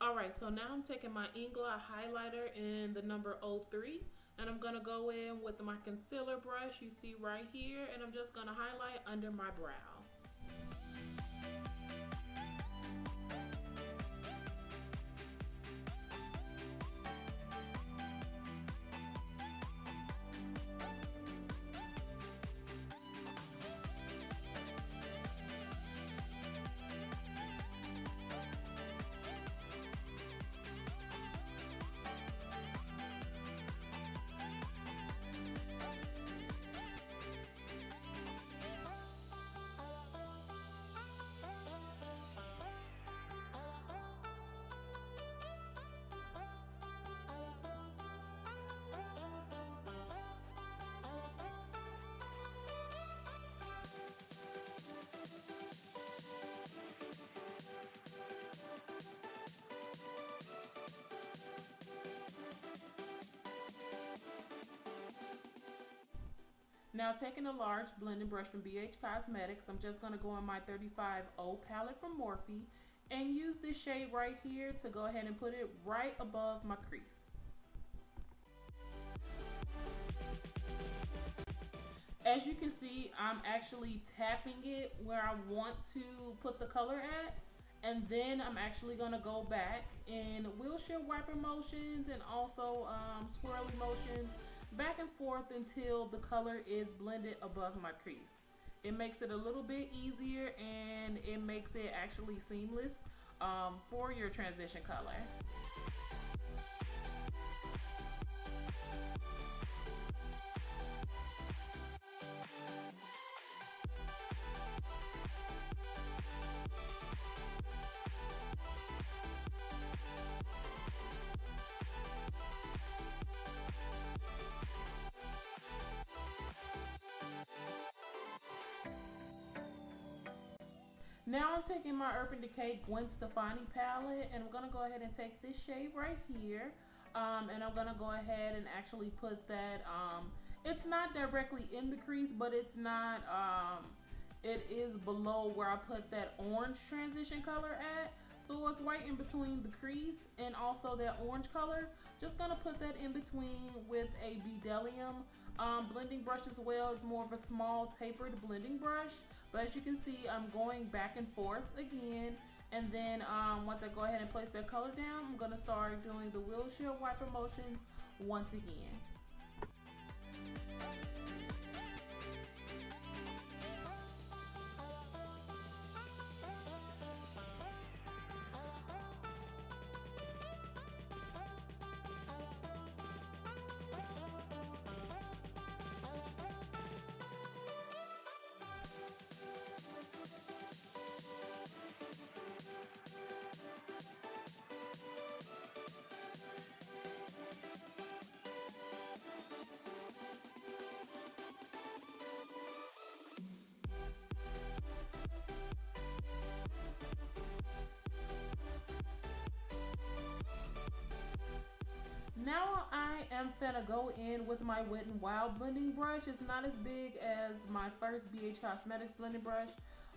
Alright, so now I'm taking my Inglot highlighter in the number 03, and I'm going to go in with my concealer brush you see right here, and I'm just going to highlight under my brow. Now taking a large blending brush from BH Cosmetics, I'm just going to go on my 35O palette from Morphe and use this shade right here to go ahead and put it right above my crease. As you can see, I'm actually tapping it where I want to put the color at, and then I'm actually going to go back in windshield wiper motions and also swirly motions back and forth until the color is blended above my crease. It makes it a little bit easier, and it makes it actually seamless for your transition color. Now I'm taking my Urban Decay Gwen Stefani palette, and I'm going to go ahead and take this shade right here, and I'm going to go ahead and actually put that, it's not directly in the crease, but it's not, it is below where I put that orange transition color at. So it's right in between the crease and also that orange color. Just going to put that in between with a Bdellium blending brush as well. It's more of a small tapered blending brush. But as you can see, I'm going back and forth again, and then once I go ahead and place that color down, I'm going to start doing the windshield wiper motions once again. Now I am finna go in with my Wet n Wild blending brush. It's not as big as my first BH Cosmetics blending brush,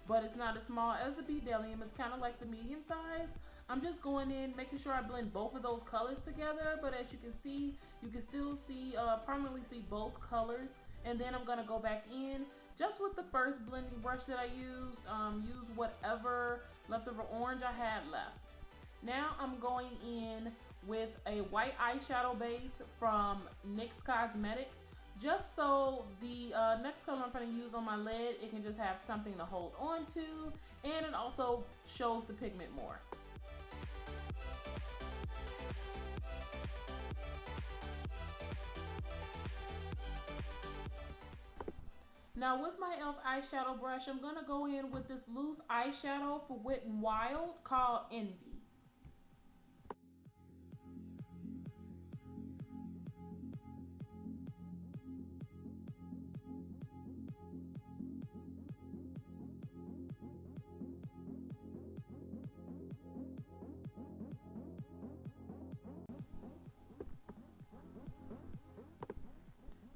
but it's not as small as the Bdellium. It's kind of like the medium size. I'm just going in, making sure I blend both of those colors together, but as you can see, you can still see, prominently see both colors. And then I'm gonna go back in just with the first blending brush that I used. Use whatever leftover orange I had left. Now I'm going in with a white eyeshadow base from NYX Cosmetics, just so the next color I'm going to use on my lid, it can just have something to hold on to, and it also shows the pigment more. Now with my e.l.f. eyeshadow brush, I'm going to go in with this loose eyeshadow for Wet n Wild called Envy.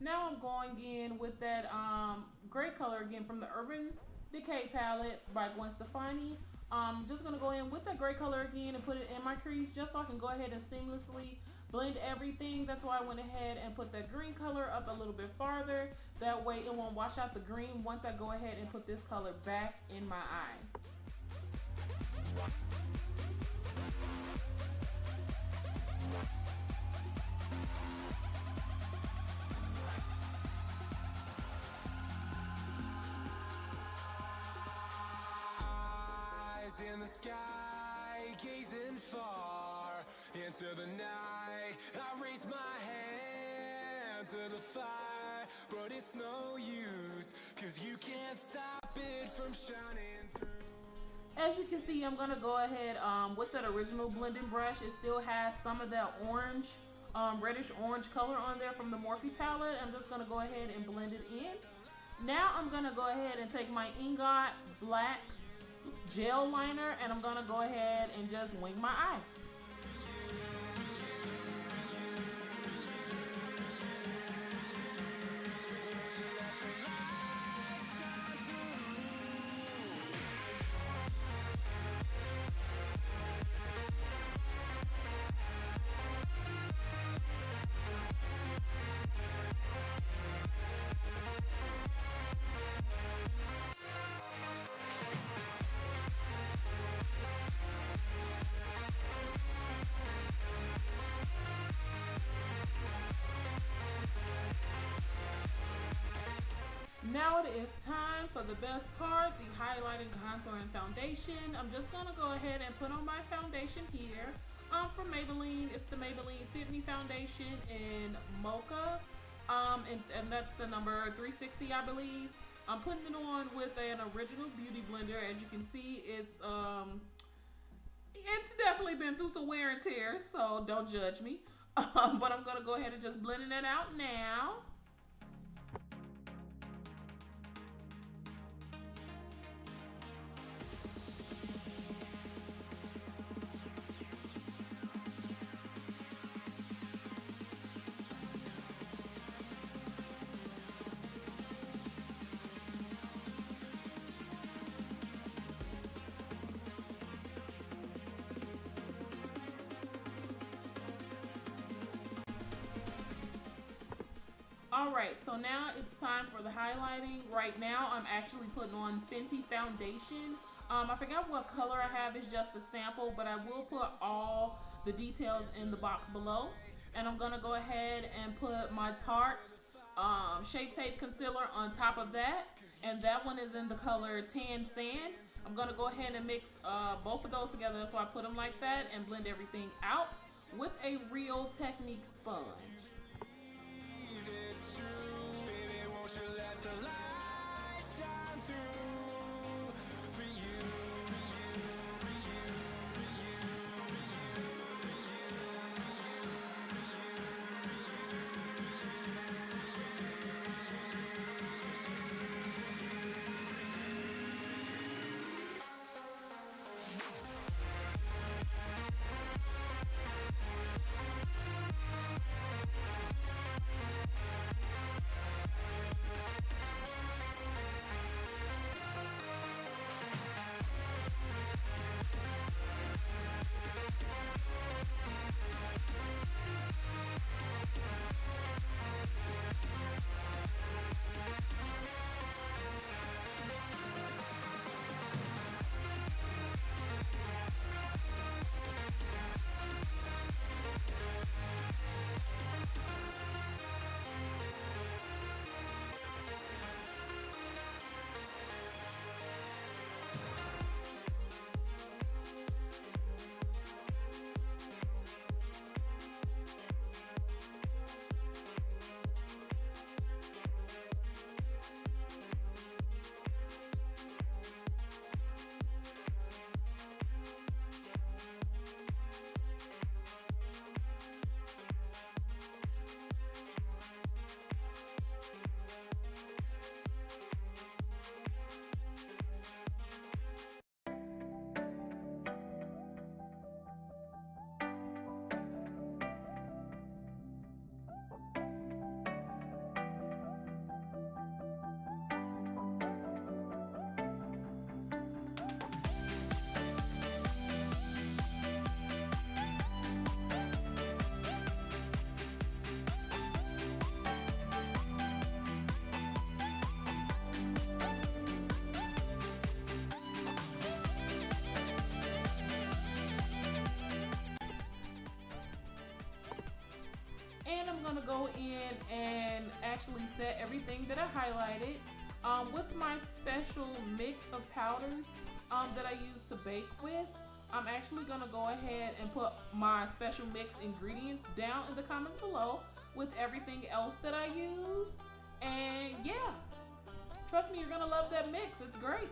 Now I'm going in with that gray color again from the Urban Decay palette by Gwen Stefani. Just gonna go in with that gray color again and put it in my crease just so I can go ahead and seamlessly blend everything. That's why I went ahead and put that green color up a little bit farther. That way it won't wash out the green once I go ahead and put this color back in my eye. In the sky, gazing far into the night, I raise my hand to the fire, but it's no use, 'cause you can't stop it from shining through. As you can see, I'm gonna go ahead with that original blending brush. It still has some of that orange, reddish orange color on there from the Morphe palette. I'm just gonna go ahead and blend it in. Now I'm gonna go ahead and take my Ingot black gel liner and I'm gonna go ahead and just wing my eye. Now it is time for the best part, the highlighting, contour, and foundation. I'm just gonna go ahead and put on my foundation here. From Maybelline, it's the Maybelline Fit Me Foundation in Mocha. And that's the number 360, I believe. I'm putting it on with an original beauty blender. As you can see, it's definitely been through some wear and tear, so don't judge me. But I'm gonna go ahead and just blend it out now. Alright, so now it's time for the highlighting. Right now I'm actually putting on Fenty foundation. I forgot what color I have, it's just a sample, but I will put all the details in the box below. And I'm gonna go ahead and put my Tarte Shape Tape Concealer on top of that. And that one is in the color Tan Sand. I'm gonna go ahead and mix both of those together. That's why I put them like that, and blend everything out with a Real Technique sponge. actually set everything that I highlighted with my special mix of powders that I use to bake with. I'm actually gonna go ahead and put my special mix ingredients down in the comments below with everything else that I used. And yeah, trust me, you're gonna love that mix. It's great.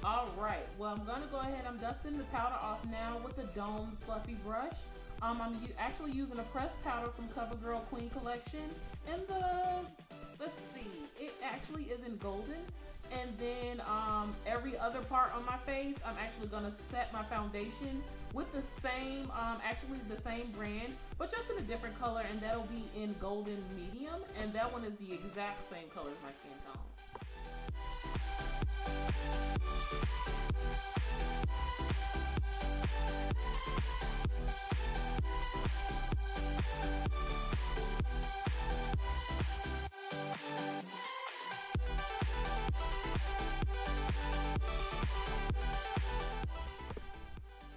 All right, well, I'm gonna go ahead, I'm dusting the powder off now with a domed fluffy brush. I'm actually using a pressed powder from CoverGirl Queen Collection. And let's see, it actually isn't golden. And then every other part on my face, I'm actually gonna set my foundation with the same, actually the same brand, but just in a different color, and that'll be in golden medium. And that one is the exact same color as my skin tone.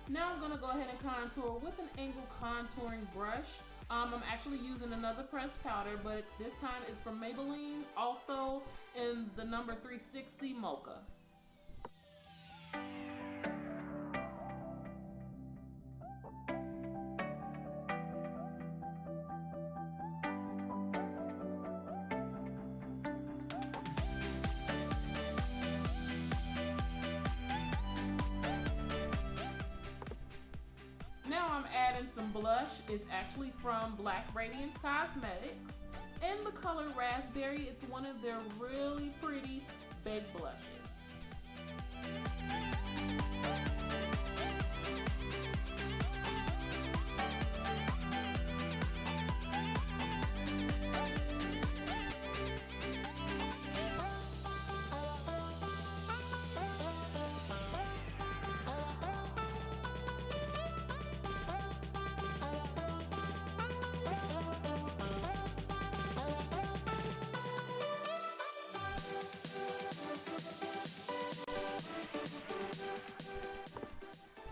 Now I'm gonna go ahead and contour with an angle contouring brush. I'm actually using another pressed powder, but this time it's from Maybelline, also in the number 360 Mocha. Now I'm adding some blush. It's actually from Black Radiance Cosmetics in the color Raspberry. It's one of their really pretty baked blushes.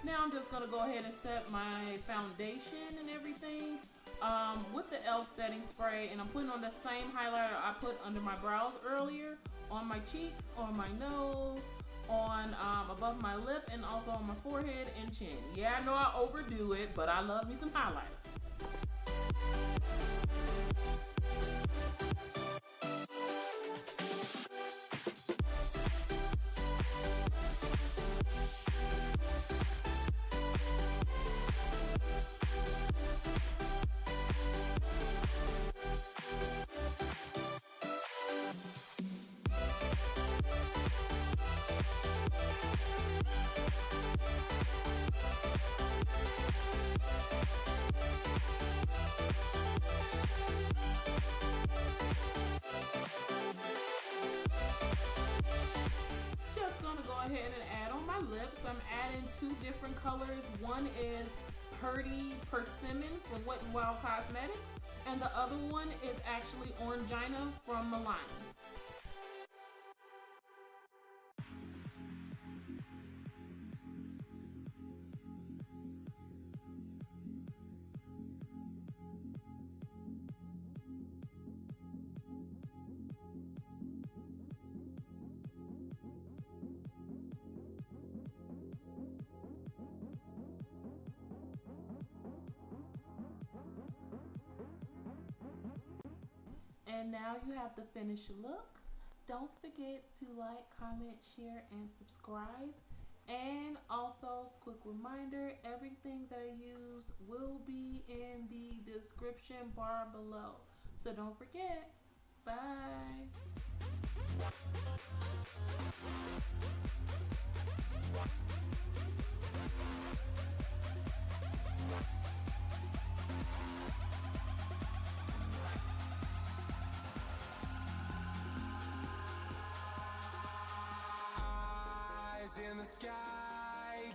Now I'm just gonna go ahead and set my foundation and everything with the e.l.f. setting spray, and I'm putting on the same highlighter I put under my brows earlier, on my cheeks, on my nose, on above my lip, and also on my forehead and chin. Yeah, I know I overdo it, but I love me some highlighter. Ahead and add on my lips. I'm adding two different colors. One is Purty Persimmon from Wet n Wild Cosmetics, and the other one is actually orange-Gina from Milan. And now you have the finished look. Don't forget to like, comment, share, and subscribe. And also, quick reminder, everything that I use will be in the description bar below. So don't forget. Bye. In the sky,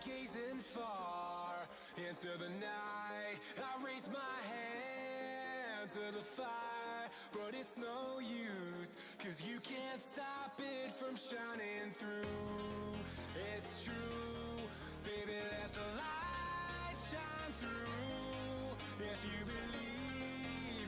gazing far into the night. I raise my hand to the fire, but it's no use, 'cause you can't stop it from shining through. It's true, baby, let the light shine through. If you believe